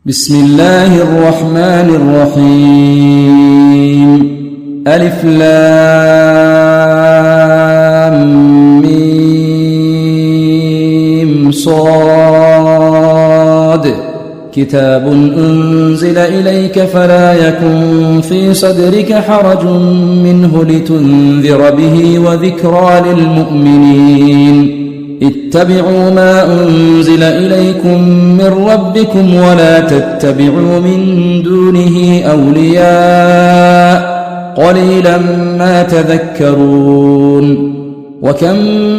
بسم الله الرحمن الرحيم ألف لام ميم صاد كتاب أنزل إليك فلا يكن في صدرك حرج منه لتنذر به وذكرى للمؤمنين اتبعوا ما أنزل إليكم من ربكم ولا تتبعوا من دونه أولياء قليلا ما تذكرون وكم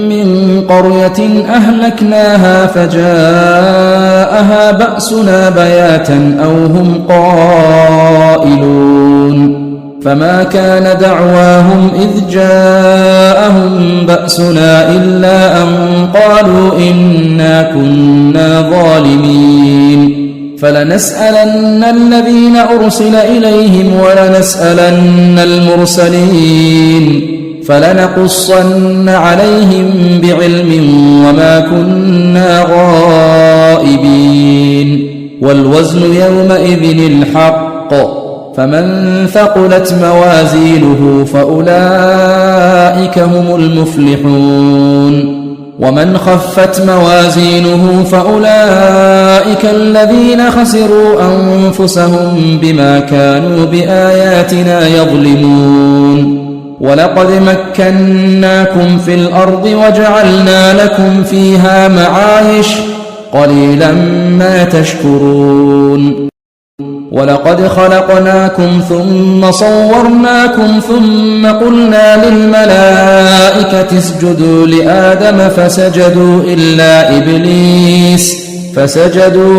من قرية أهلكناها فجاءها بأسنا بياتا أو هم قائلون فما كان دعواهم إذ جاءهم بأسنا إلا أن قالوا إنا كنا ظالمين فلنسألن الذين أرسل إليهم ولنسألن المرسلين فلنقصن عليهم بعلم وما كنا غائبين والوزن يومئذ الحق فمن ثقلت موازينه فأولئك هم المفلحون ومن خفت موازينه فأولئك الذين خسروا أنفسهم بما كانوا بآياتنا يظلمون ولقد مكناكم في الأرض وجعلنا لكم فيها معايش قليلا ما تشكرون ولقد خلقناكم ثم صورناكم ثم قلنا للملائكة اسجدوا لآدم فسجدوا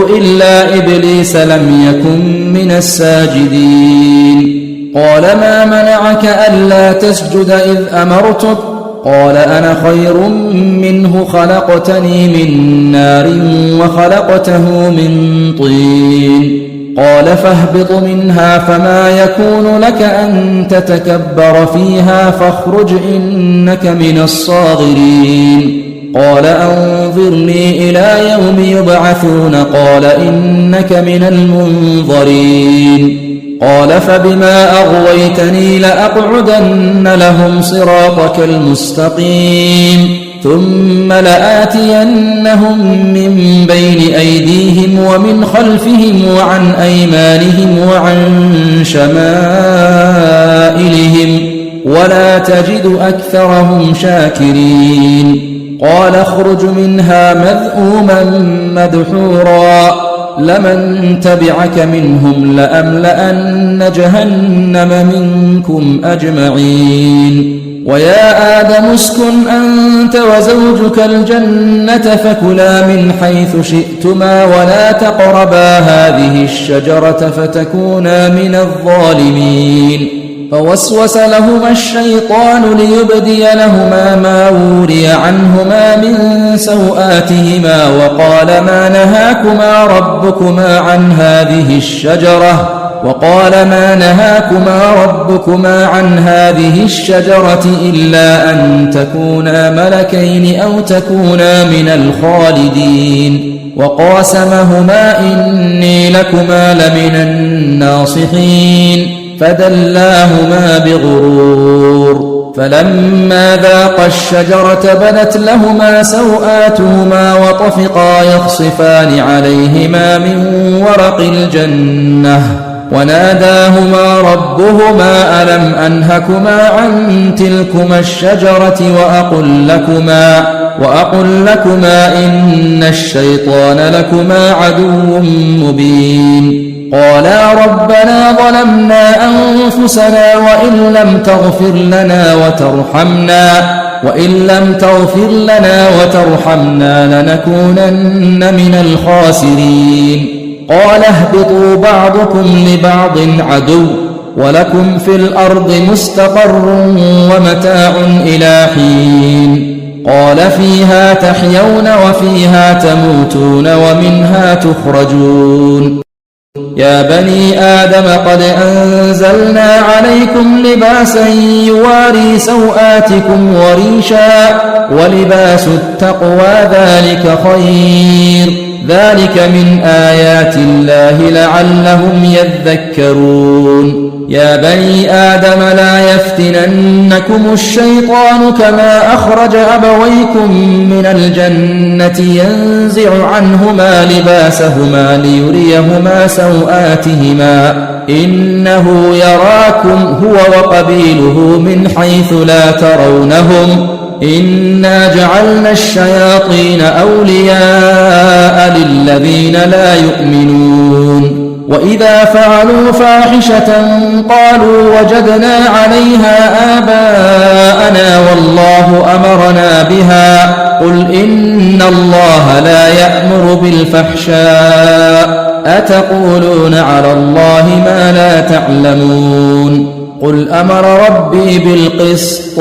إلا إبليس لم يكن من الساجدين قال ما منعك ألا تسجد إذ أمرتك قال أنا خير منه خلقتني من نار وخلقته من طين قال فاهبط منها فما يكون لك أن تتكبر فيها فاخرج إنك من الصاغرين قال أنظرني إلى يوم يبعثون قال إنك من المنظرين قال فبما أغويتني لأقعدن لهم صراطك المستقيم ثم لآتينهم من بين أيديهم ومن خلفهم وعن أيمانهم وعن شمائلهم ولا تجد أكثرهم شاكرين قال اخرج منها مذءوما مدحورا لمن تبعك منهم لأملأن جهنم منكم أجمعين ويا آدم اسكن أنت وزوجك الجنة فكلا من حيث شئتما ولا تقربا هذه الشجرة فتكونا من الظالمين فوسوس لهما الشيطان ليبدي لهما ما وري عنهما من سوآتهما وقال ما نهاكما ربكما عن هذه الشجرة إلا أن تكونا ملكين أو تكونا من الخالدين وقاسمهما إني لكما لمن الناصحين فدلاهما بغرور فلما ذاقا الشجرة بدت لهما سوآتهما وطفقا يخصفان عليهما من ورق الجنة وناداهما ربهما ألم أنهكما عن تلكما الشجرة وأقل لكما إن الشيطان لكما عدو مبين قالا ربنا ظلمنا أنفسنا وإن لم تغفر لنا وترحمنا لنكونن من الخاسرين قال اهبطوا بعضكم لبعض عدو ولكم في الأرض مستقر ومتاع إلى حين قال فيها تحيون وفيها تموتون ومنها تخرجون يا بني آدم قد أنزلنا عليكم لباسا يواري سوآتكم وريشا ولباس التقوى ذلك خير ذلك من آيات الله لعلهم يذكرون يا بني آدم لا يفتننكم الشيطان كما أخرج أبويكم من الجنة ينزع عنهما لباسهما ليريهما سوآتهما إنه يراكم هو وقبيله من حيث لا ترونهم إنا جعلنا الشياطين أولياء للذين لا يؤمنون وإذا فعلوا فاحشة قالوا وجدنا عليها آباءنا والله أمرنا بها قل إن الله لا يأمر بالفحشاء أتقولون على الله ما لا تعلمون قل أمر ربي بالقسط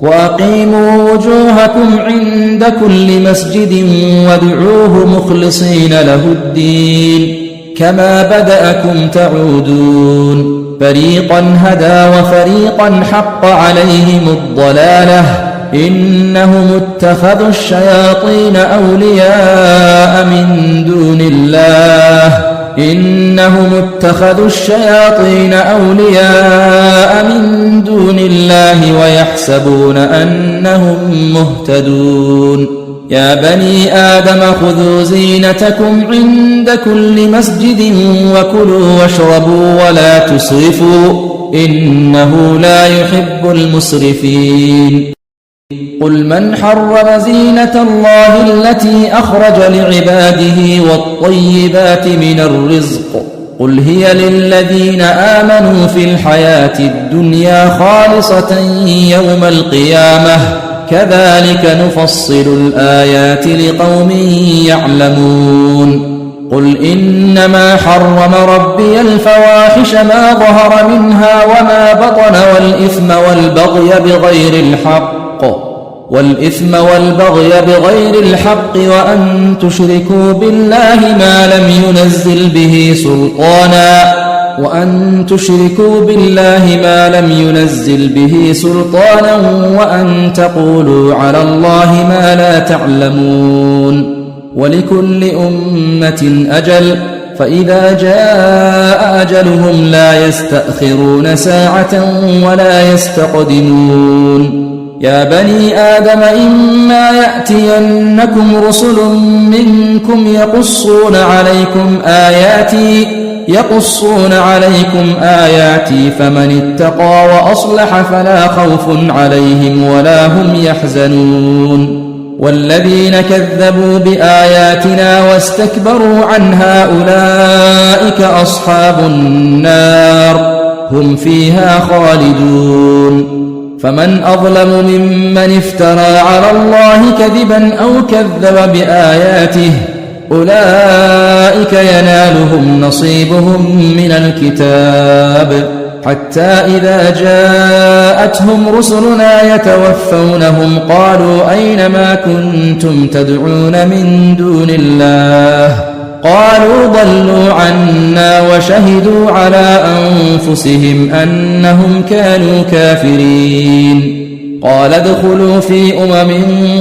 وأقيموا وجوهكم عند كل مسجد وادعوه مخلصين له الدين كما بدأكم تعودون فريقا هدى وفريقا حق عليهم الضلالة إنهم اتخذوا الشياطين أولياء من دون الله ويحسبون أنهم مهتدون يا بني آدم خذوا زينتكم عند كل مسجد وكلوا واشربوا ولا تسرفوا إنه لا يحب المسرفين قل من حرم زينة الله التي أخرج لعباده والطيبات من الرزق قل هي للذين آمنوا في الحياة الدنيا خالصة يوم القيامة كذلك نفصل الآيات لقوم يعلمون قل إنما حرم ربي الفواحش ما ظهر منها وما بطن والإثم والبغي بغير الحق وأن تشركوا بالله ما لم ينزل به سلطانا وأن تقولوا على الله ما لا تعلمون ولكل أمة أجل فإذا جاء أجلهم لا يستأخرون ساعة ولا يستقدمون يا بني آدم إما يأتينكم رسل منكم يقصون عليكم آياتي فمن اتقى وأصلح فلا خوف عليهم ولا هم يحزنون والذين كذبوا بآياتنا واستكبروا عنها أولئك أصحاب النار هم فيها خالدون فمن أظلم ممن افترى على الله كذبا أو كذب بآياته أولئك ينالهم نصيبهم من الكتاب حتى إذا جاءتهم رسلنا يتوفونهم قالوا أين ما كنتم تدعون من دون الله قالوا ضلوا عنا وشهدوا على أنفسهم أنهم كانوا كافرين قال ادخلوا في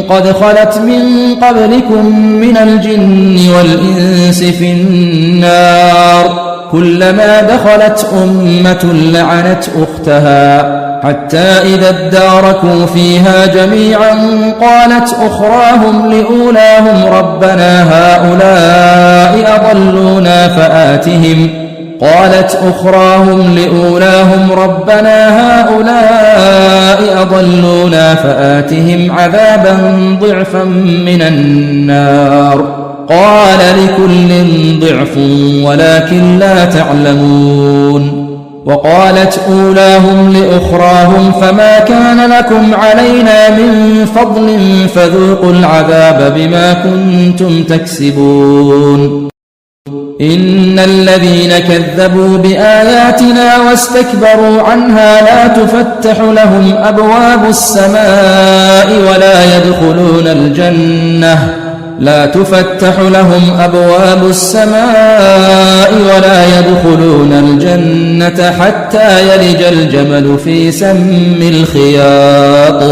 قد خلت من قبلكم من الجن والإنس في النار كلما دخلت أمة لعنت أختها حتى إذا اداركوا فيها جميعا قالت أخراهم لأولاهم ربنا هؤلاء أضلونا فآتهم عذابا ضعفا من النار قال لكل ضعف ولكن لا تعلمون وقالت أولاهم لأخراهم فما كان لكم علينا من فضل فذوقوا العذاب بما كنتم تكسبون إن الذين كذبوا بآياتنا واستكبروا عنها لا تفتح لهم أبواب السماء ولا يدخلون الجنة حتى يلج الجمل في سم الخياط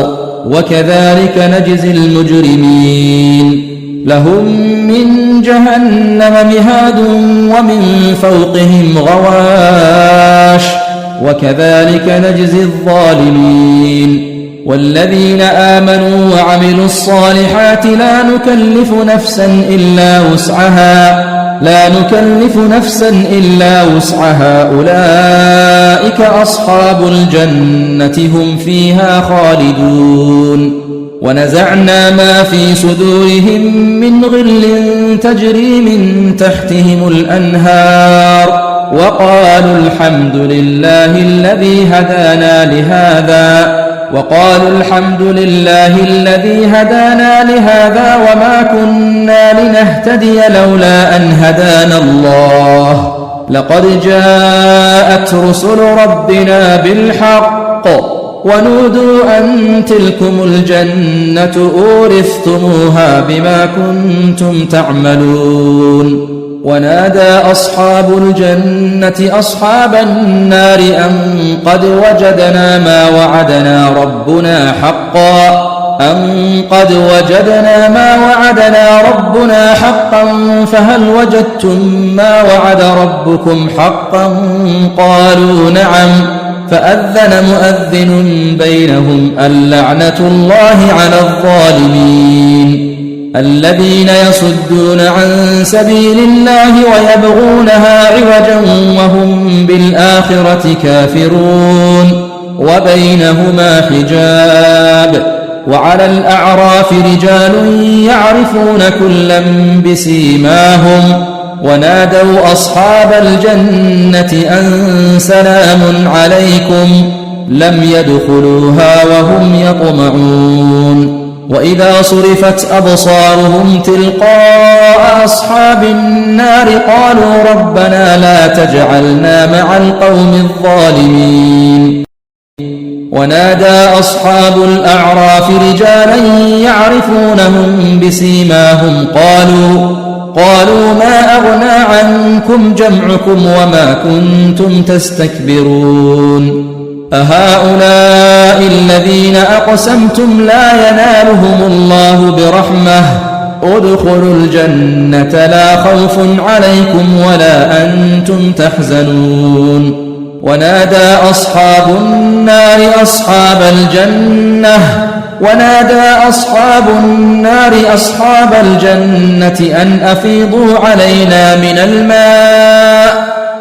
وكذلك نجزي المجرمين لهم من جهنم مهاد ومن فوقهم غواش وكذلك نجزي الظالمين والذين آمنوا وعملوا الصالحات لا نكلف نفسا إلا وسعها أولئك أصحاب الجنة هم فيها خالدون ونزعنا ما في صدورهم من غل تجري من تحتهم الأنهار وقالوا الحمد لله الذي هدانا لهذا وما كنا لنهتدي لولا أن هدانا الله لقد جاءت رسل ربنا بالحق ونودوا أن تلكم الجنة أورثتموها بما كنتم تعملون ونادى أصحاب الجنة أصحاب النار أن قد وجدنا ما وعدنا ربنا حقا فهل وجدتم ما وعد ربكم حقا قالوا نعم فأذن مؤذن بينهم اللعنة الله على الظالمين الذين يصدون عن سبيل الله ويبغونها عوجا وهم بالآخرة كافرون وبينهما حجاب وعلى الأعراف رجال يعرفون كلا بسيماهم ونادوا أصحاب الجنة أن سلام عليكم لم يدخلوها وهم يطمعون وإذا صرفت أبصارهم تلقاء أصحاب النار قالوا ربنا لا تجعلنا مع القوم الظالمين ونادى أصحاب الأعراف رجالا يعرفونهم بسيماهم قالوا ما أغنى عنكم جمعكم وما كنتم تستكبرون أهؤلاء الذين أقسمتم لا ينالهم الله برحمة ادخلوا الجنة لا خوف عليكم ولا أنتم تحزنون ونادى أصحاب النار أصحاب الجنة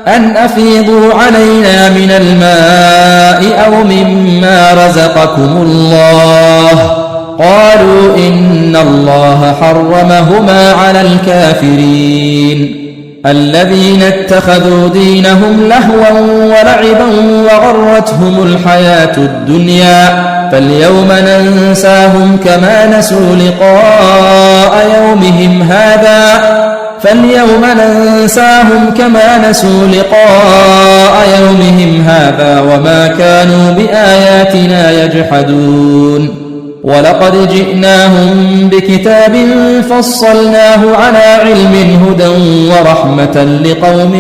أن أفيضوا علينا من الماء أو مما رزقكم الله قالوا إن الله حرمهما على الكافرين الذين اتخذوا دينهم لهوا ولعبا وغرتهم الحياة الدنيا فاليوم ننساهم كما نسوا لقاء يومهم هذا وما كانوا بآياتنا يجحدون ولقد جئناهم بكتاب فصلناه على علم هدى ورحمة لقوم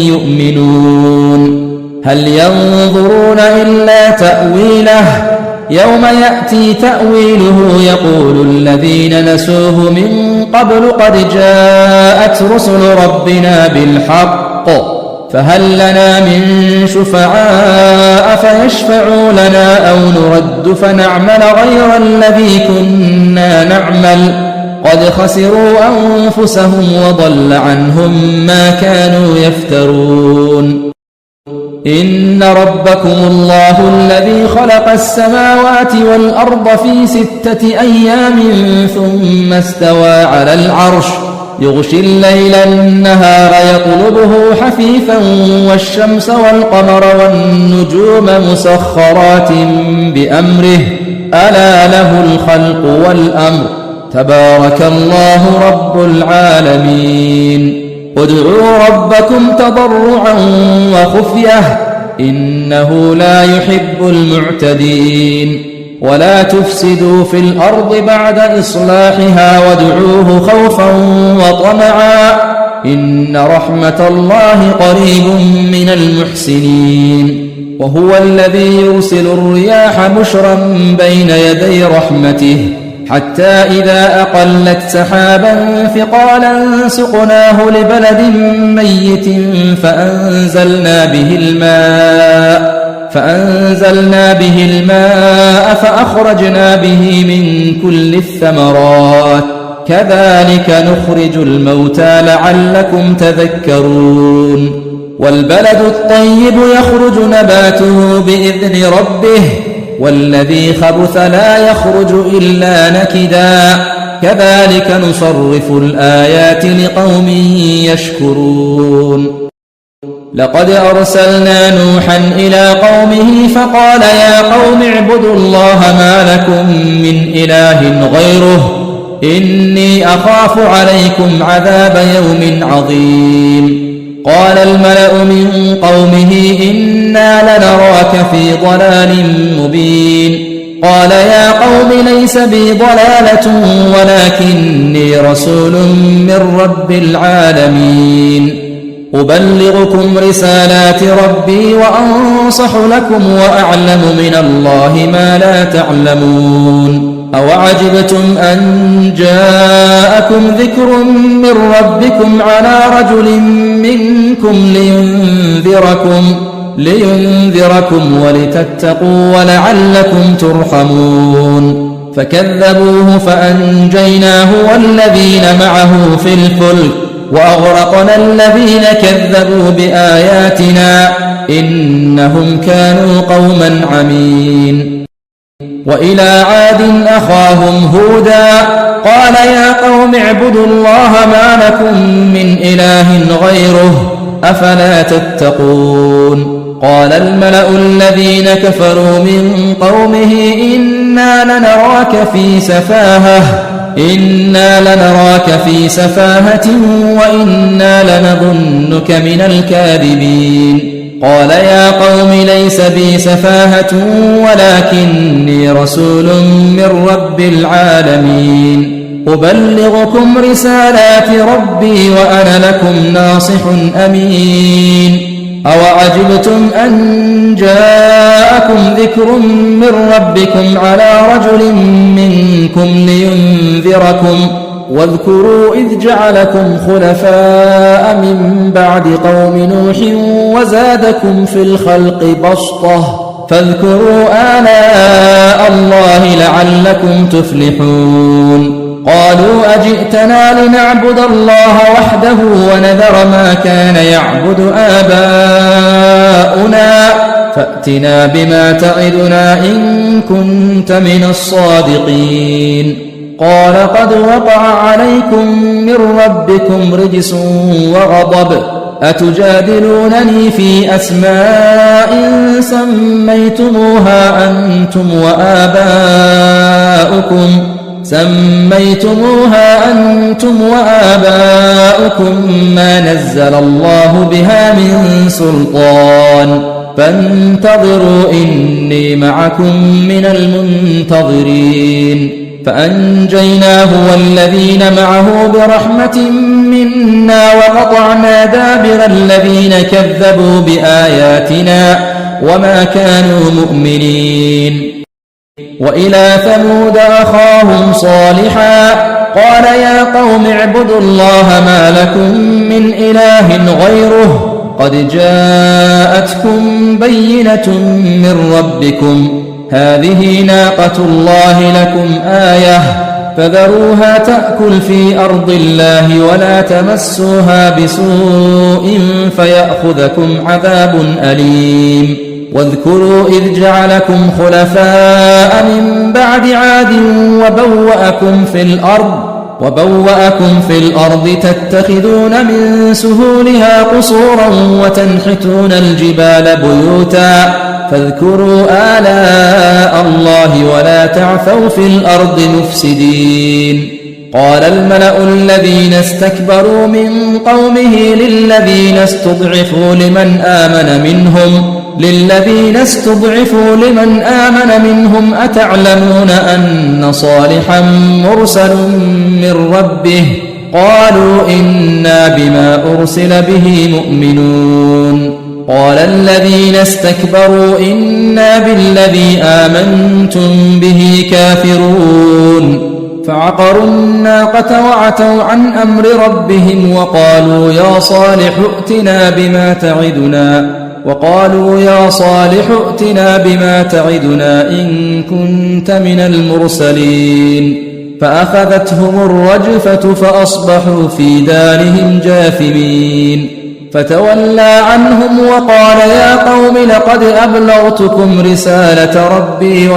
يؤمنون هل ينظرون إلا تأويله يوم يأتي تأويله يقول الذين نسوه من قبل قد جاءت رسل ربنا بالحق فهل لنا من شفعاء فيشفعوا لنا أو نرد فنعمل غير الذي كنا نعمل قد خسروا أنفسهم وضل عنهم ما كانوا يفترون إن ربكم الله الذي خلق السماوات والأرض في 6 أيام ثم استوى على العرش يغشي الليل النهار يطلبه حثيثا والشمس والقمر والنجوم مسخرات بأمره ألا له الخلق والأمر تبارك الله رب العالمين ادعوا ربكم تضرعا وخفية إنه لا يحب المعتدين ولا تفسدوا في الأرض بعد إصلاحها وادعوه خوفا وطمعا إن رحمة الله قريب من المحسنين وهو الذي يرسل الرياح بشرا بين يدي رحمته حتى إذا أقلت سحابا ثقالا سقناه لبلد ميت فأنزلنا به الماء فأخرجنا به من كل الثمرات كذلك نخرج الموتى لعلكم تذكرون والبلد الطيب يخرج نباته بإذن ربه والذي خبث لا يخرج إلا نكدا كذلك نصرف الآيات لقوم يشكرون لقد أرسلنا نوحا إلى قومه فقال يا قوم اعبدوا الله ما لكم من إله غيره إني أخاف عليكم عذاب يوم عظيم قال الملأ من قومه إنا لنراك في ضلال مبين قال يا قوم ليس بي ضلالة ولكني رسول من رب العالمين أبلغكم رسالات ربي وأنصح لكم وأعلم من الله ما لا تعلمون أوعجبتم أن جاءكم ذكر من ربكم على رجل منكم لينذركم ولتتقوا ولعلكم ترحمون فكذبوه فأنجيناه والذين معه في الفلك وأغرقنا الذين كذبوا بآياتنا إنهم كانوا قوما عمين وإلى عاد أخاهم هودا قال يا قوم اعبدوا الله ما لكم من إله غيره أفلا تتقون قال الملأ الذين كفروا من قومه إنا لنراك في سفاهة وإنا لنظنك من الكاذبين قال يا قوم ليس بي سفاهة ولكني رسول من رب العالمين أبلغكم رسالات ربي وأنا لكم ناصح أمين أوعجبتم أن جاءكم ذكر من ربكم على رجل منكم لينذركم واذكروا إذ جعلكم خلفاء من بعد قوم نوح وزادكم في الخلق بسطة فاذكروا آلاء الله لعلكم تفلحون قالوا أجئتنا لنعبد الله وحده ونذر ما كان يعبد آباؤنا فأتنا بما تعدنا إن كنت من الصادقين قال قد وقع عليكم من ربكم رجس وغضب أتجادلونني في أسماء سميتموها أنتم وآباؤكم ما نزل الله بها من سلطان فانتظروا إني معكم من المنتظرين فأنجيناه والذين معه برحمة منا وقطعنا دابر الذين كذبوا بآياتنا وما كانوا مؤمنين وإلى ثمود أخاهم صالحا قال يا قوم اعبدوا الله ما لكم من إله غيره قد جاءتكم بينة من ربكم هذه ناقة الله لكم آية فذروها تأكل في أرض الله ولا تمسوها بسوء فيأخذكم عذاب أليم واذكروا إذ جعلكم خلفاء من بعد عاد وبوأكم في الأرض تتخذون من سهولها قصورا وتنحتون الجبال بيوتا فاذكروا آلاء الله ولا تعثوا في الأرض مفسدين قال الملأ الذين استكبروا من قومه للذين استضعفوا لمن آمن منهم أتعلمون أن صالحا مرسل من ربه قالوا إنا بما أرسل به مؤمنون قال الذين استكبروا إنا بالذي آمنتم به كافرون فعقروا الناقة وعتوا عن أمر ربهم وقالوا يا صالح ائتنا بما تعدنا إن كنت من المرسلين فأخذتهم الرجفة فأصبحوا في دارهم جاثمين فتولى عنهم وقال يا قوم لقد أبلغتكم رسالة ربي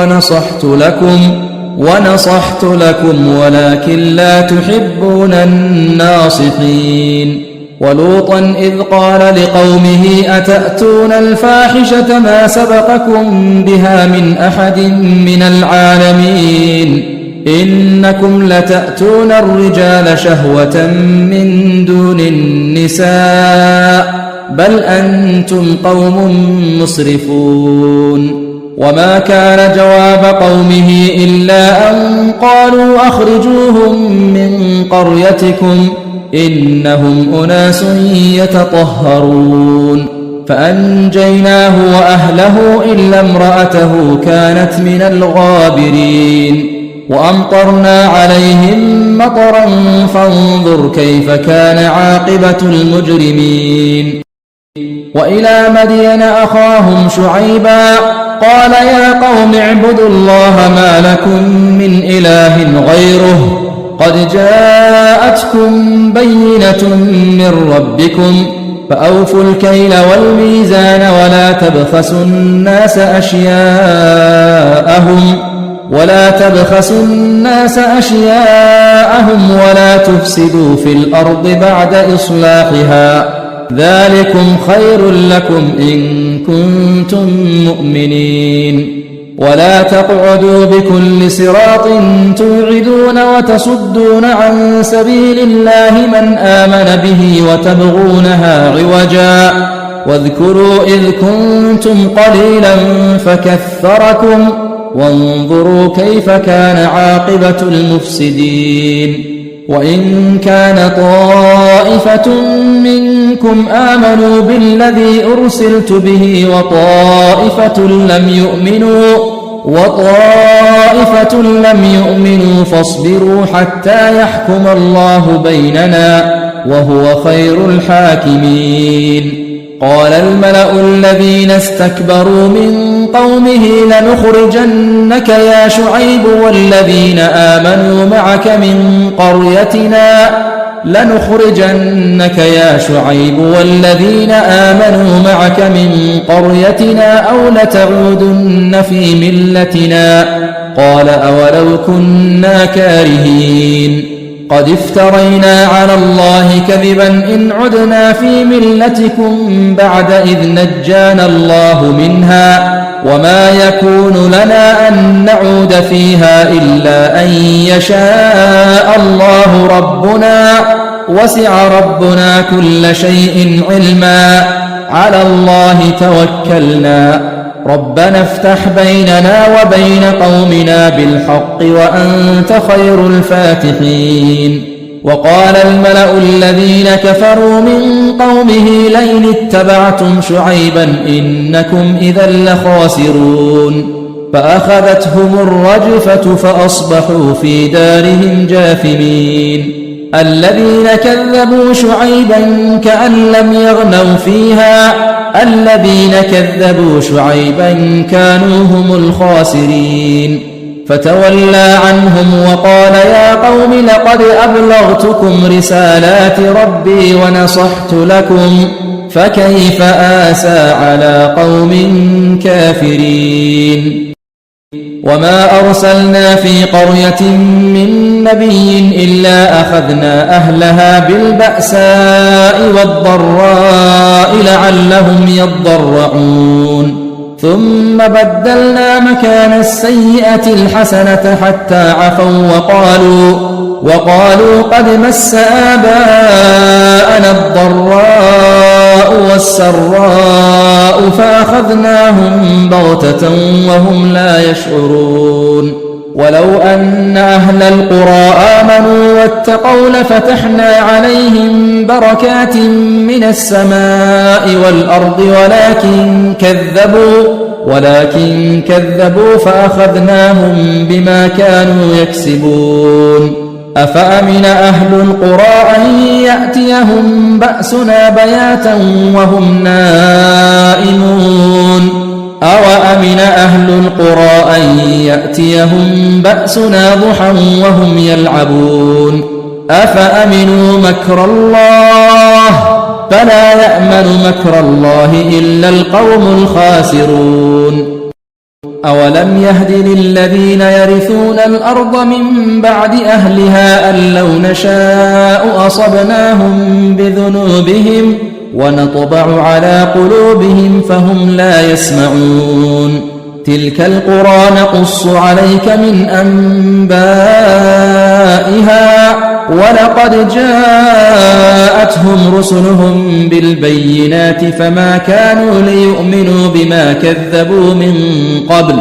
ونصحت لكم ولكن لا تحبون الناصحين ولوطا إذ قال لقومه أتأتون الفاحشة ما سبقكم بها من أحد من العالمين إنكم لتأتون الرجال شهوة من دون النساء بل أنتم قوم مسرفون وما كان جواب قومه إلا أن قالوا أخرجوهم من قريتكم إنهم أناس يتطهرون فأنجيناه وأهله إلا امرأته كانت من الغابرين وأمطرنا عليهم مطرا فانظر كيف كان عاقبة المجرمين وإلى مدين أخاهم شعيبا قال يا قوم اعبدوا الله ما لكم من إله غيره قد جاءتكم بينة من ربكم فأوفوا الكيل والميزان ولا تبخسوا الناس أشياءهم ولا تفسدوا في الأرض بعد إصلاحها ذلكم خير لكم إن كنتم مؤمنين ولا تقعدوا بكل صراط توعدون وتصدون عن سبيل الله من آمن به وتبغونها عوجا واذكروا إذ كنتم قليلا فكثركم وانظروا كيف كان عاقبة المفسدين وإن كان طائفة منكم آمنوا بالذي أرسلت به وطائفة لم يؤمنوا فاصبروا حتى يحكم الله بيننا وهو خير الحاكمين قال الملأ الذين استكبروا من قومه لنخرجنك يا شعيب والذين آمنوا معك من قريتنا أو لتعودن في ملتنا قال أولو كنا كارهين قد افترينا على الله كذبا إن عدنا في ملتكم بعد إذ نجانا الله منها وما يكون لنا أن نعود فيها إلا أن يشاء الله ربنا وسع ربنا كل شيء علما على الله توكلنا ربنا افتح بيننا وبين قومنا بالحق وأنت خير الفاتحين وقال الملأ الذين كفروا من قومه لئن اتبعتم شعيبا إنكم إذا لخاسرون فأخذتهم الرجفة فأصبحوا في دارهم جاثمين الذين كذبوا شعيبا كأن لم يغنوا فيها الذين كذبوا شعيبا كانوا هم الخاسرين فتولى عنهم وقال يا قوم لقد أبلغتكم رسالات ربي ونصحت لكم فكيف آسى على قوم كافرين وما أرسلنا في قرية من نبي إلا أخذنا أهلها بالبأساء والضراء لعلهم يضرعون ثم بدلنا مكان السيئة الحسنة حتى عفوا وقالوا قد مس آباءنا الضراء والسراء فأخذناهم بغتة وهم لا يشعرون ولو أن أهل القرى آمنوا واتقوا لفتحنا عليهم بركات من السماء والأرض ولكن كذبوا فأخذناهم بما كانوا يكسبون أفأمن أهل القرى أن يأتيهم بأسنا بياتا وهم نائمون أوأمن أهل القرى أن يأتيهم بأسنا ضحى وهم يلعبون أفأمنوا مكر الله فلا يأمن مكر الله إلا القوم الخاسرون أولم يهد للذين يرثون الأرض من بعد أهلها أن لو نشاء أصبناهم بذنوبهم ونطبع على قلوبهم فهم لا يسمعون تلك القرى نقص عليك من أنبائها ولقد جاءتهم رسلهم بالبينات فما كانوا ليؤمنوا بما كذبوا من قبل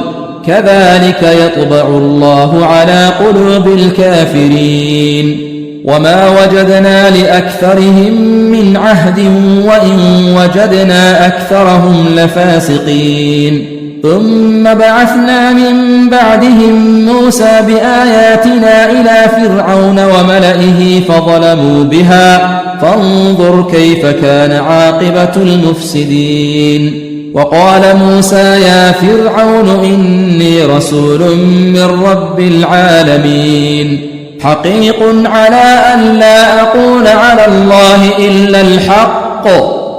كذلك يطبع الله على قلوب الكافرين وما وجدنا لأكثرهم من عهد وإن وجدنا أكثرهم لفاسقين ثم بعثنا من بعدهم موسى بآياتنا إلى فرعون وملئه فظلموا بها فانظر كيف كان عاقبة المفسدين وقال موسى يا فرعون إني رسول من رب العالمين حقيق على أن لا أقول على الله إلا الحق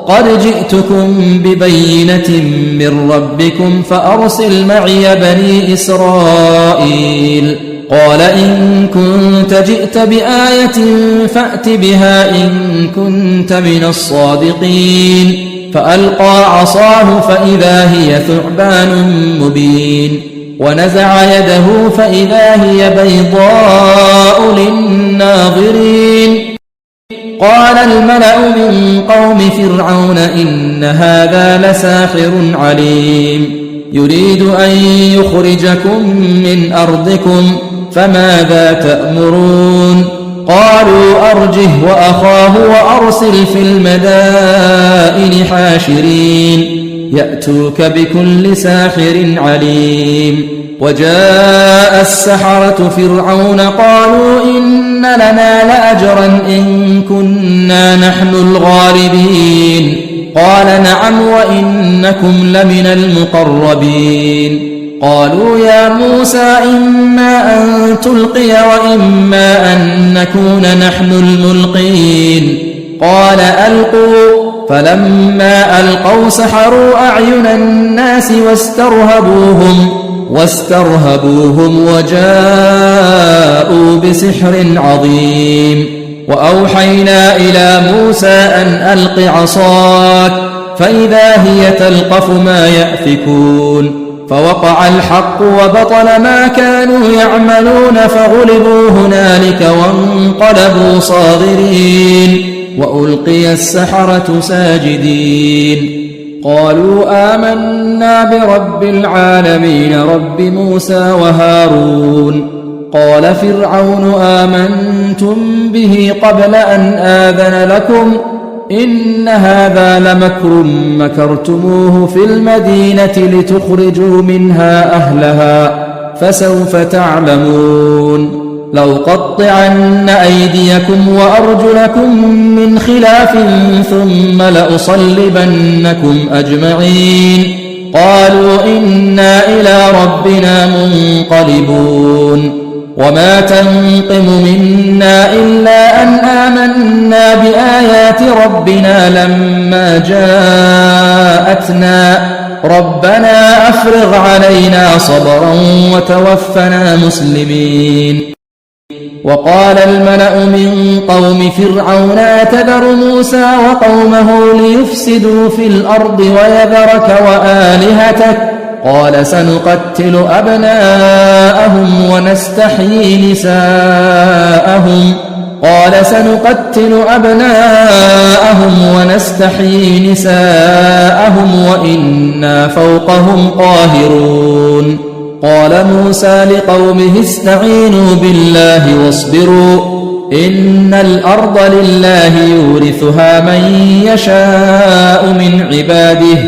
قد جئتكم ببينة من ربكم فأرسل معي بني إسرائيل قال إن كنت جئت بآية فأت بها إن كنت من الصادقين فألقى عصاه فإذا هي ثعبان مبين ونزع يده فإذا هي بيضاء للناظرين قال الملأ من قوم فرعون إن هذا لساحر عليم يريد أن يخرجكم من أرضكم فماذا تأمرون قالوا أرجه وأخاه وأرسل في المدائن حاشرين يأتوك بكل ساحر عليم وجاء السحرة فرعون قالوا إن لنا لأجرا إن كنا نحن الغالبين قال نعم وإنكم لمن المقربين قالوا يا موسى إما أن تلقي وإما أن نكون نحن الملقين قال ألقوا فلما ألقوا سحروا أعين الناس واسترهبوهم وجاءوا بسحر عظيم وأوحينا إلى موسى أن ألق عصاك فإذا هي تلقف ما يأفكون فوقع الحق وبطل ما كانوا يعملون فغلبوا هنالك وانقلبوا صاغرين وألقي السحرة ساجدين قالوا آمنا برب العالمين رب موسى وهارون قال فرعون آمنتم به قبل أن آذن لكم إن هذا لمكر مكرتموه في المدينة لتخرجوا منها أهلها فسوف تعلمون لأقطعن أيديكم وأرجلكم من خلاف ثم لأصلبنكم أجمعين قالوا إنا إلى ربنا منقلبون وما تنقم منا إلا أن آمنا بآيات ربنا لما جاءتنا ربنا أفرغ علينا صبرا وتوفنا مسلمين وقال الملأ من قوم فرعون أتذر موسى وقومه ليفسدوا في الأرض ويذرك وآلهتك قال سنقتل أبناءهم ونستحيي نساءهم وإنا فوقهم قاهرون قال موسى لقومه استعينوا بالله واصبروا إن الأرض لله يورثها من يشاء من عباده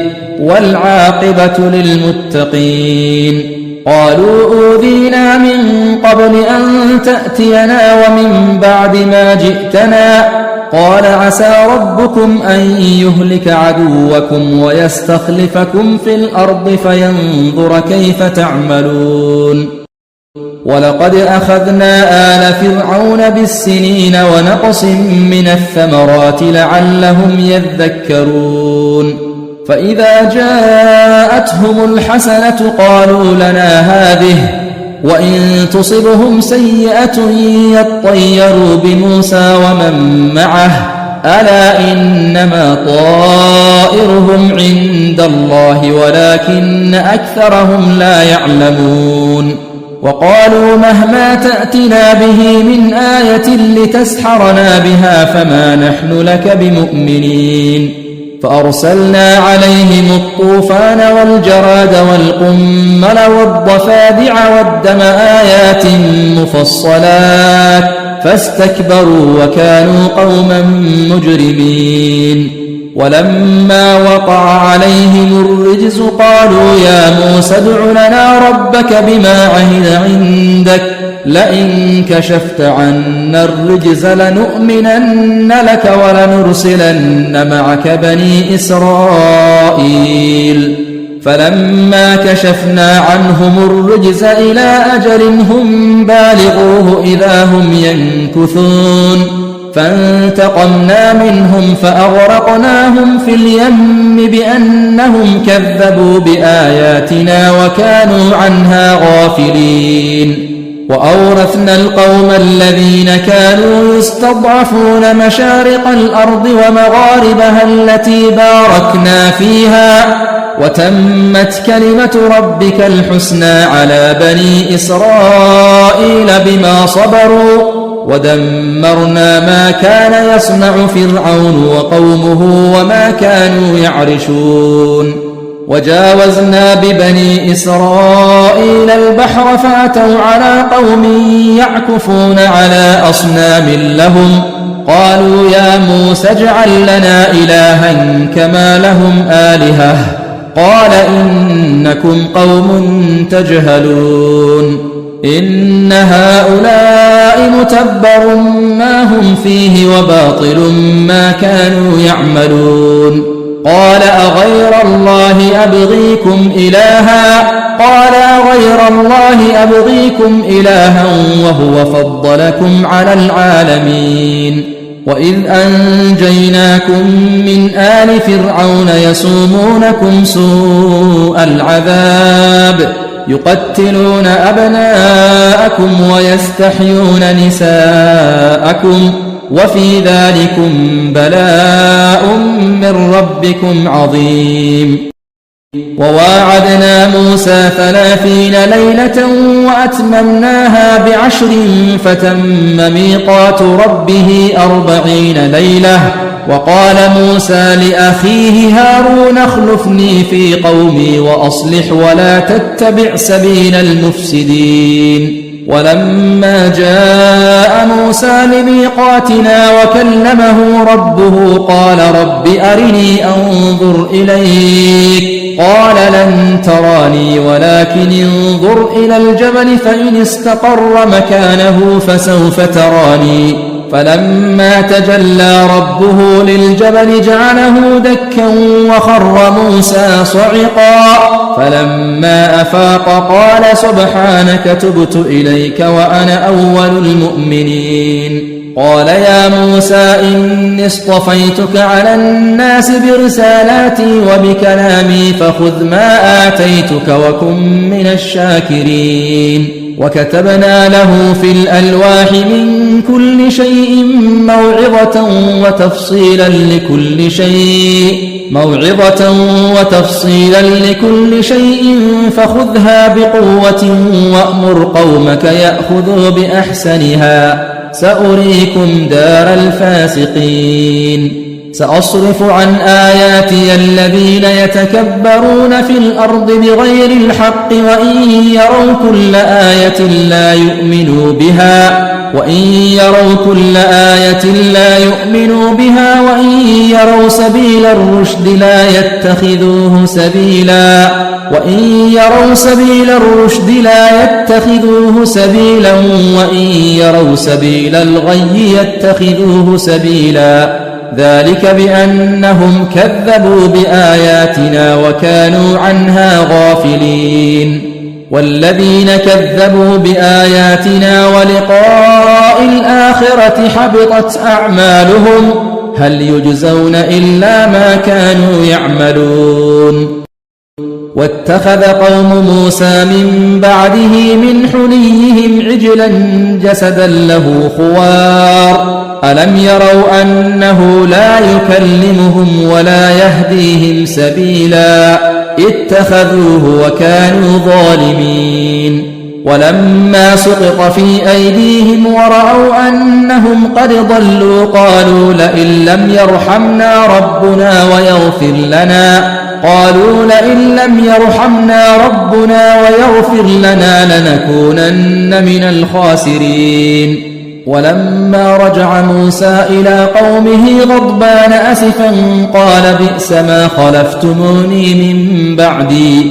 والعاقبة للمتقين. قالوا أوذينا من قبل أن تأتينا ومن بعد ما جئتنا، قال عسى ربكم أن يهلك عدوكم ويستخلفكم في الأرض فينظر كيف تعملون. ولقد أخذنا آل فرعون بالسنين ونقص من الثمرات لعلهم يذكرون. فإذا جاءتهم الحسنة قالوا لنا هذه، وإن تصبهم سيئة يطيروا بموسى ومن معه، ألا إنما طائرهم عند الله ولكن أكثرهم لا يعلمون. وقالوا مهما تأتنا به من آية لتسحرنا بها فما نحن لك بمؤمنين. فأرسلنا عليهم الطوفان والجراد والقمل والضفادع والدم آيات مفصلات فاستكبروا وكانوا قوما مجرمين. ولما وقع عليهم الرجز قالوا يا موسى ادع لنا ربك بما عهد عندك لئن كشفت عنا الرجز لنؤمنن لك ولنرسلن معك بني إسرائيل. فلما كشفنا عنهم الرجز إلى أجل هم بالغوه إذا هم ينكثون. فانتقمنا منهم فأغرقناهم في اليم بأنهم كذبوا بآياتنا وكانوا عنها غافلين. وأورثنا القوم الذين كانوا يستضعفون مشارق الأرض ومغاربها التي باركنا فيها، وتمت كلمة ربك الحسنى على بني إسرائيل بما صبروا، ودمرنا ما كان يصنع فرعون وقومه وما كانوا يعرشون. وجاوزنا ببني إسرائيل البحر فأتوا على قوم يعكفون على أصنام لهم، قالوا يا موسى اجعل لنا إلها كما لهم آلهة، قال إنكم قوم تجهلون. إن هؤلاء متبر ما هم فيه وباطل ما كانوا يعملون. قال أغير الله أبغيكم إلها، قال أغير الله أبغيكم إلها وهو فضلكم على العالمين. وإذ أنجيناكم من آل فرعون يسومونكم سوء العذاب يقتلون أبناءكم ويستحيون نساءكم وفي ذلكم بلاء من ربكم عظيم. وواعدنا موسى 30 ليلة وأتممناها ب10 فتم ميقات ربه 40 ليلة. وقال موسى لأخيه هارون اخلفني في قومي وأصلح ولا تتبع سبيل المفسدين. ولما جاء موسى لميقاتنا وكلمه ربه قال رب أرني أنظر إليك، قال لن تراني ولكن انظر إلى الجبل فإن استقر مكانه فسوف تراني. فلما تجلى ربه للجبل جعله دكا وخر موسى صعقا. فلما أفاق قال سبحانك تبت إليك وأنا أول المؤمنين. قال يا موسى إني اصطفيتك على الناس برسالاتي وبكلامي فخذ ما آتيتك وكن من الشاكرين. وكتبنا له في الألواح من كل شيء موعظة وتفصيلا لكل شيء فخذها بقوة وأمر قومك يأخذوا بأحسنها سأريكم دار الفاسقين. سأصرف عن آياتي الذين يتكبرون في الأرض بغير الحق وإن يروا كل آية لا يؤمنوا بها وإن يروا سبيل الرشد لا يتخذوه سبيلا وإن يروا سبيل الغي يتخذوه سبيلا ذلك بأنهم كذبوا بآياتنا وكانوا عنها غافلين والذين كذبوا بآياتنا ولقاء الآخرة حبطت أعمالهم هل يجزون إلا ما كانوا يعملون واتخذ قوم موسى من بعده من حليهم عجلا جسدا له خوار ألم يروا أنه لا يكلمهم ولا يهديهم سبيلا اتخذوه وكانوا ظالمين ولما سقط في أيديهم ورأوا أنهم قد ضلوا قالوا لئن لم يرحمنا ربنا ويغفر لنا لنكونن من الخاسرين ولما رجع موسى إلى قومه غضبان أسفا قال بئس ما خلفتموني من بعدي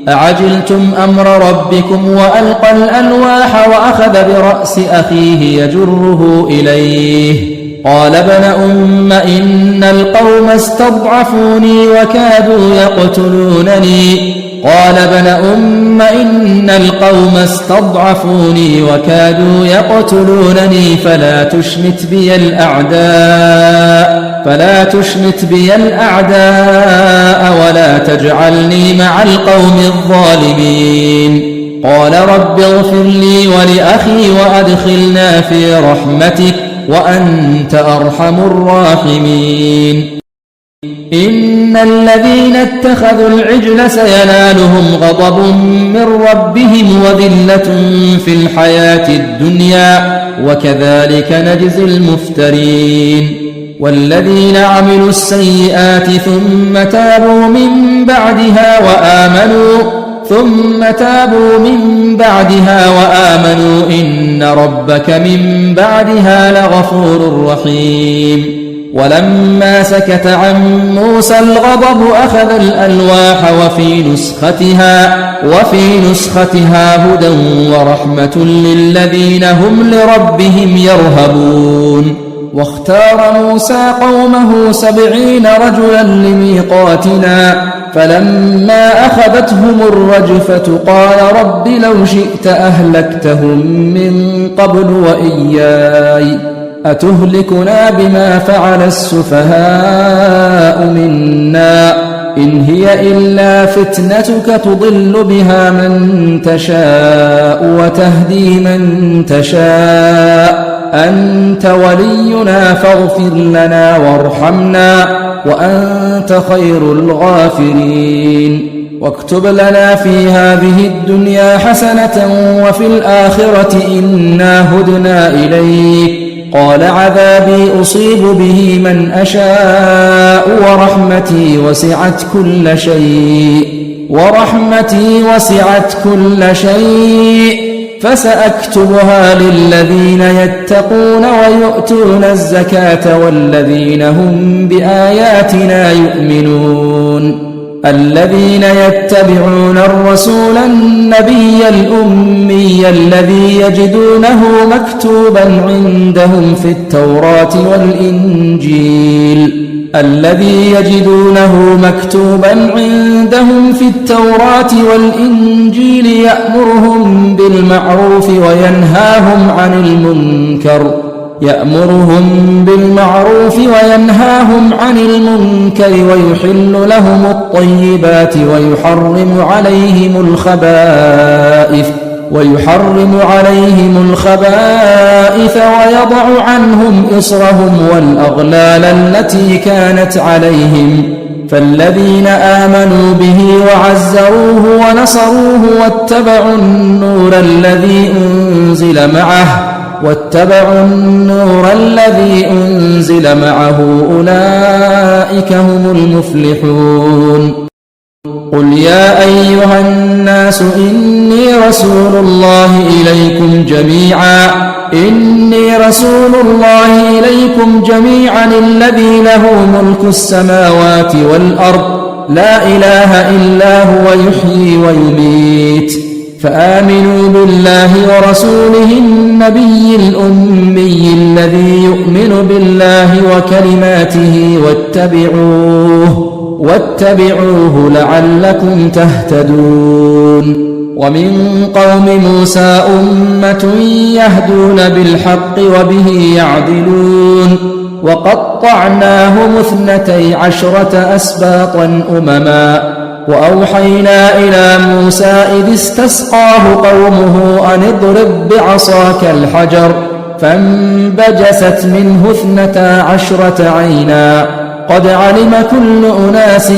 أعجلتم أمر ربكم وألقى الألواح وأخذ برأس أخيه يجره إليه قال ابن أم إن القوم استضعفوني وكادوا يقتلونني فلا تشمت بي الأعداء ولا تجعلني مع القوم الظالمين قال رب اغفر لي ولأخي وأدخلنا في رحمتك وأنت أرحم الراحمين إن الذين اتخذوا العجل سينالهم غضب من ربهم وذلة في الحياة الدنيا وكذلك نجزي المفترين والذين عملوا السيئات ثم تابوا من بعدها وآمنوا إن ربك من بعدها لغفور رحيم ولما سكت عن موسى الغضب أخذ الألواح وفي نسختها هدى ورحمة للذين هم لربهم يرهبون واختار موسى قومه 70 رجلا لميقاتنا فلما أخذتهم الرجفة قال رب لو شئت أهلكتهم من قبل وإياي أتهلكنا بما فعل السفهاء منا إن هي إلا فتنتك تضل بها من تشاء وتهدي من تشاء أنت ولينا فاغفر لنا وارحمنا وأنت خير الغافرين واكتب لنا في هذه الدنيا حسنة وفي الآخرة إنا هدنا إليك قال عذابي أصيب به من أشاء ورحمتي وسعت كل شيء فسأكتبها للذين يتقون ويؤتون الزكاة والذين هم بآياتنا يؤمنون الذين يتبعون الرسول النبي الأمي الذي يجدونه مكتوبا عندهم في التوراة والإنجيل يأمرهم بالمعروف وينهاهم عن المنكر ويحل لهم الطيبات ويحرم عليهم الخبائث ويضع عنهم إصرهم والأغلال التي كانت عليهم فالذين آمنوا به وعزروه ونصروه واتبعوا النور الذي أنزل معه واتبعوا النور الذي أنزل معه أولئك هم المفلحون. قل يا أيها الناس إني رسول الله إليكم جميعا الذي له ملك السماوات والأرض لا إله إلا هو يحيي ويميت فآمنوا بالله ورسوله النبي الأمي الذي يؤمن بالله وكلماته واتبعوه لعلكم تهتدون. ومن قوم موسى أمة يهدون بالحق وبه يعدلون وقطعناهم 12 أسباطا أمما وأوحينا إلى موسى إذ استسقاه قومه أن اضرب بعصاك الحجر فانبجست منه 12 عينا قد علم كل أناس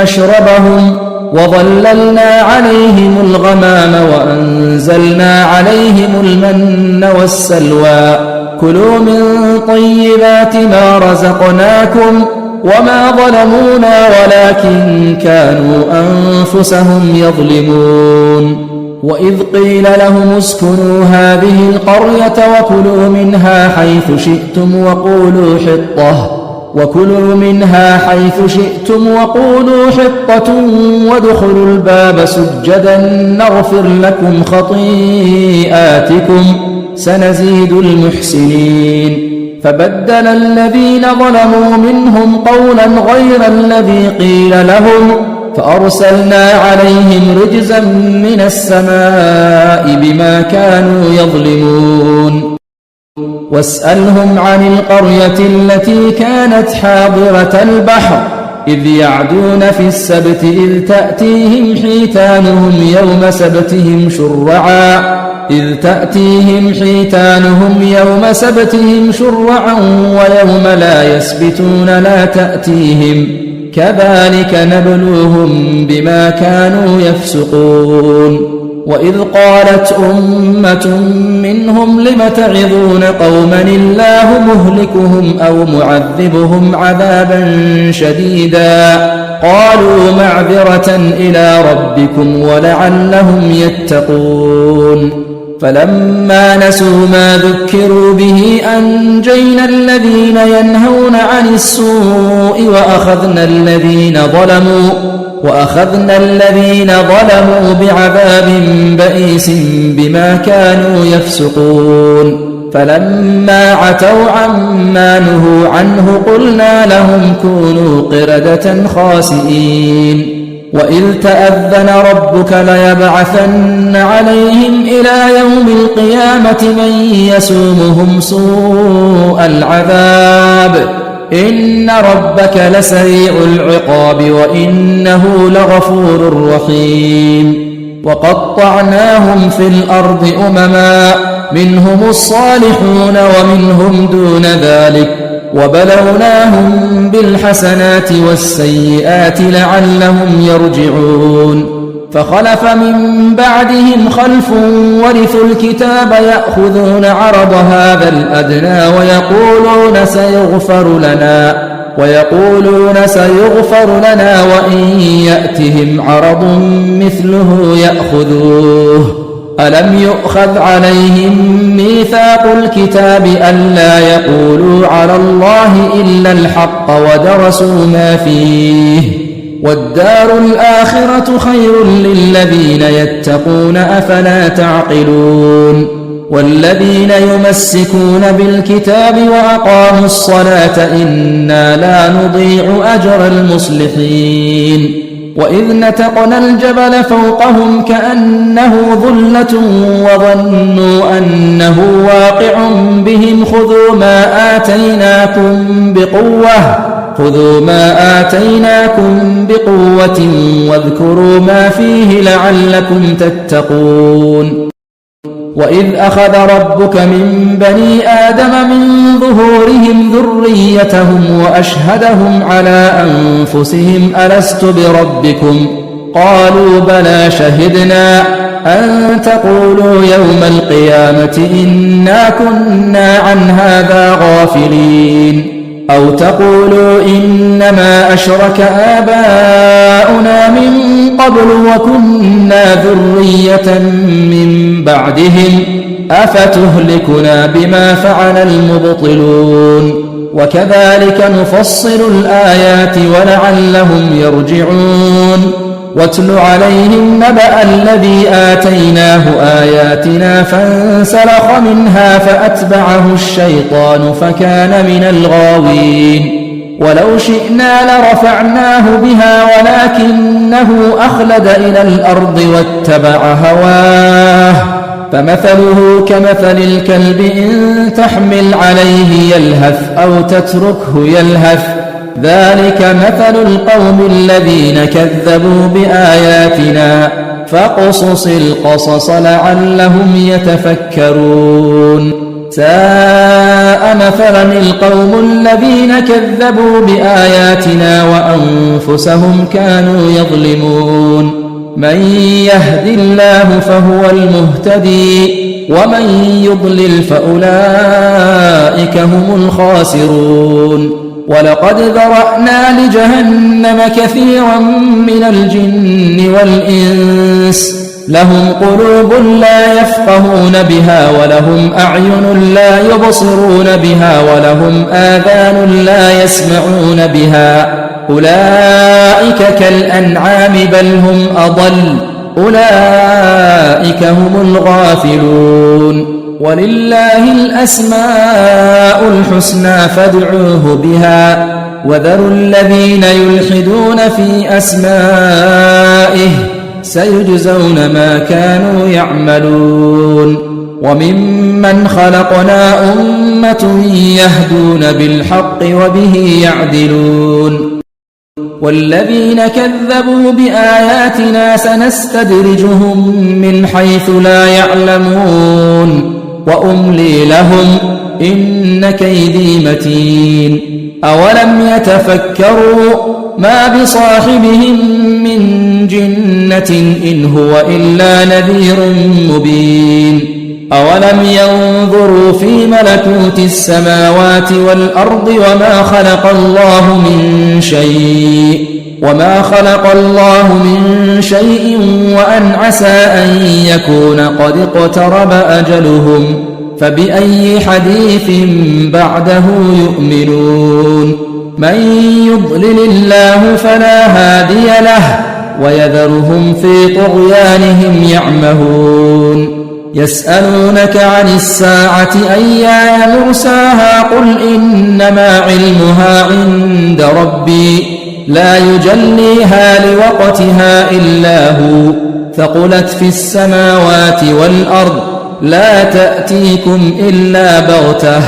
مشربهم وظللنا عليهم الغمام وأنزلنا عليهم المن والسلوى كلوا من طيبات ما رزقناكم وما ظلمونا ولكن كانوا أنفسهم يظلمون. وإذ قيل لهم اسكنوا هذه القرية وكلوا منها حيث شئتم وقولوا حطة وادخلوا الباب سجدا نغفر لكم خطيئاتكم سنزيد المحسنين. فبدل الذين ظلموا منهم قولا غير الذي قيل لهم فأرسلنا عليهم رجزا من السماء بما كانوا يظلمون. واسألهم عن القرية التي كانت حاضرة البحر إذ يعدون في السبت إذ تأتيهم حيتانهم يوم سبتهم شرعا ويوم لا يسبتون لا تأتيهم كذلك نبلوهم بما كانوا يفسقون. وإذ قالت أمة منهم لم تعظون قوما الله مهلكهم أو معذبهم عذابا شديدا قالوا معذرة إلى ربكم ولعلهم يتقون. فلما نسوا ما ذكروا به أنجينا الذين ينهون عن السوء وأخذنا الذين ظلموا بعذاب بئيس بما كانوا يفسقون. فلما عتوا عما نهوا عنه قلنا لهم كونوا قردة خاسئين. وإذ تأذن ربك ليبعثن عليهم إلى يوم القيامة من يسومهم سوء العذاب إن ربك لسريع العقاب وإنه لغفور رحيم. وقطعناهم في الأرض أمما منهم الصالحون ومنهم دون ذلك وبلوناهم بالحسنات والسيئات لعلهم يرجعون. فخلف من بعدهم خلف ورثوا الكتاب يأخذون عرض هذا الأدنى ويقولون سيغفر لنا وإن يأتهم عرض مثله يأخذوه. ألم يؤخذ عليهم ميثاق الكتاب ألا يقولوا على الله إلا الحق ودرسوا ما فيه والدار الآخرة خير للذين يتقون أفلا تعقلون. والذين يمسكون بالكتاب وأقاموا الصلاة إنا لا نضيع أجر المصلحين. وإذ نتقنا الجبل فوقهم كأنه ظلة وظنوا أنه واقع بهم خذوا ما آتيناكم بقوة واذكروا ما فيه لعلكم تتقون. وإذ أخذ ربك من بني آدم من ظهورهم ذريتهم وأشهدهم على أنفسهم ألست بربكم قالوا بلى شهدنا أن تقولوا يوم القيامة إنا كنا عن هذا غافلين أو تقولوا إنما أشرك آباؤنا من قبل وكنا ذرية من بعدهم أفتهلكنا بما فعل المبطلون وكذلك نفصل الآيات ولعلهم يرجعون واتل عليهم نبأ الذي آتيناه آياتنا فانسلخ منها فأتبعه الشيطان فكان من الغاوين ولو شئنا لرفعناه بها ولكنه أخلد إلى الأرض واتبع هواه فمثله كمثل الكلب إن تحمل عليه يلهث أو تتركه يلهث ذلك مثل القوم الذين كذبوا بآياتنا فاقصص القصص لعلهم يتفكرون ساء مثلا القوم الذين كذبوا بآياتنا وأنفسهم كانوا يظلمون من يهد الله فهو المهتدي ومن يضلل فأولئك هم الخاسرون ولقد ذرأنا لجهنم كثيرا من الجن والإنس لهم قلوب لا يفقهون بها ولهم أعين لا يبصرون بها ولهم آذان لا يسمعون بها أولئك كالأنعام بل هم أضل أولئك هم الغافلون ولله الأسماء الحسنى فادعوه بها وذروا الذين يلحدون في أسمائه سيجزون ما كانوا يعملون وممن خلقنا أمة يهدون بالحق وبه يعدلون والذين كذبوا بآياتنا سنستدرجهم من حيث لا يعلمون وأملي لهم إن كيدي متين أولم يتفكروا ما بصاحبهم من جنة إن هو إلا نذير مبين أولم ينظروا في ملكوت السماوات والأرض وما خلق الله من شيء وأن عسى أن يكون قد اقترب أجلهم فبأي حديث بعده يؤمنون من يضلل الله فلا هادي له ويذرهم في طغيانهم يعمهون يسألونك عن الساعة أيان مرساها قل إنما علمها عند ربي لا يجليها لوقتها إلا هو ثقلت في السماوات والأرض لا تأتيكم إلا بغتة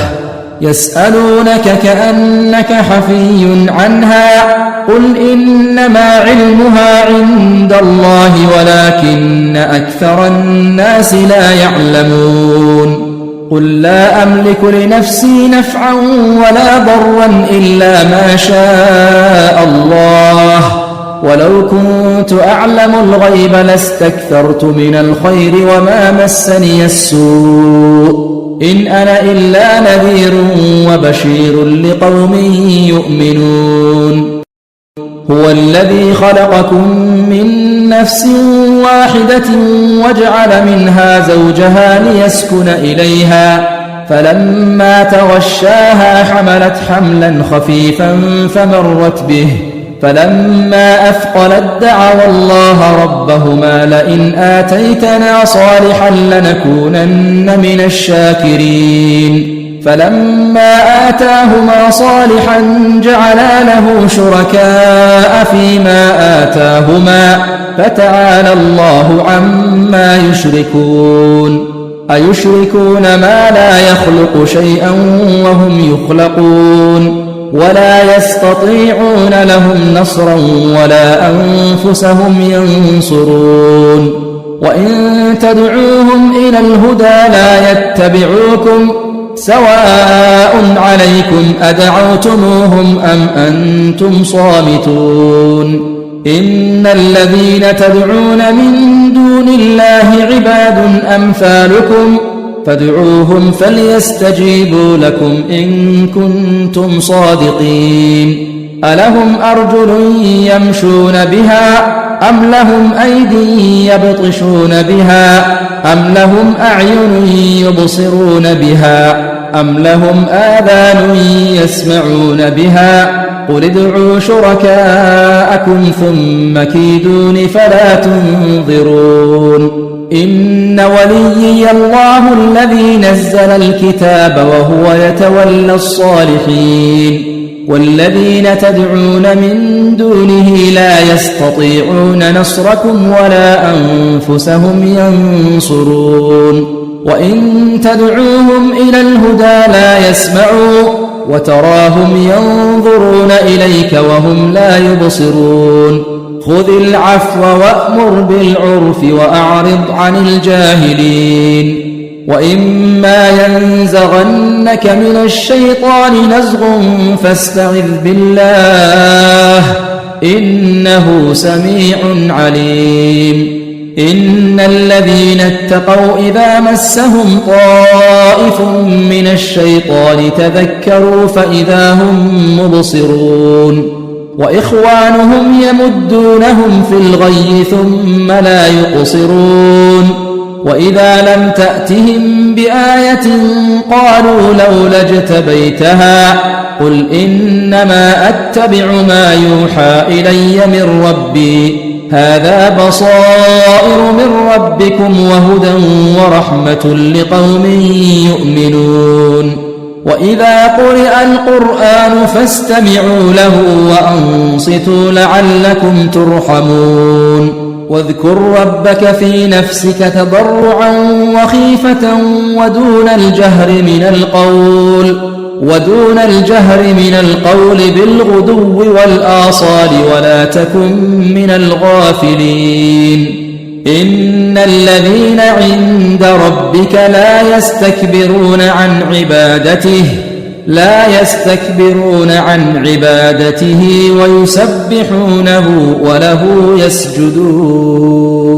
يسألونك كأنك حفي عنها قل إنما علمها عند الله ولكن أكثر الناس لا يعلمون قل لا أملك لنفسي نفعا ولا ضرا إلا ما شاء الله ولو كنت أعلم الغيب لاستكثرت من الخير وما مسني السوء إن أنا إلا نذير وبشير لقوم يؤمنون هو الذي خلقكم من نفس واحدة وجعل منها زوجها ليسكن إليها فلما تغشاها حملت حملا خفيفا فمرت به فلما أثقلت دعوا الله ربهما لئن آتيتنا صالحا لنكونن من الشاكرين فلما آتاهما صالحا جعلا له شركاء فيما آتاهما فتعالى الله عما يشركون أيشركون ما لا يخلق شيئا وهم يخلقون ولا يستطيعون لهم نصرا ولا أنفسهم ينصرون وإن تدعوهم إلى الهدى لا يتبعوكم سواء عليكم أدعوتموهم أم أنتم صامتون إن الذين تدعون من دون الله عباد أمثالكم فادعوهم فليستجيبوا لكم إن كنتم صادقين ألهم أرجل يمشون بها أم لهم أيدي يبطشون بها أم لهم أعين يبصرون بها أم لهم آذان يسمعون بها قل ادعوا شركاءكم ثم كيدون فلا تنظرون إن وليي الله الذي نزل الكتاب وهو يتولى الصالحين والذين تدعون من دونه لا يستطيعون نصركم ولا أنفسهم ينصرون وإن تدعوهم إلى الهدى لا يسمعوا وتراهم ينظرون إليك وهم لا يبصرون خذ العفو وأمر بالعرف وأعرض عن الجاهلين وإما ينزغنك من الشيطان نزغ فاستعذ بالله إنه سميع عليم إن الذين اتقوا إذا مسهم طائف من الشيطان تذكروا فإذا هم مبصرون وإخوانهم يمدونهم في الغي ثم لا يقصرون وإذا لم تأتهم بآية قالوا لولا اجتبيتها قل إنما أتبع ما يوحى إلي من ربي هذا بصائر من ربكم وهدى ورحمة لقوم يؤمنون وإذا قرئ القرآن فاستمعوا له وأنصتوا لعلكم ترحمون واذكر ربك في نفسك تضرعا وخيفة ودون الجهر من القول بالغدو والآصال ولا تكن من الغافلين إن الذين عند ربك لا يستكبرون عن عبادته ويسبحونه وله يسجدون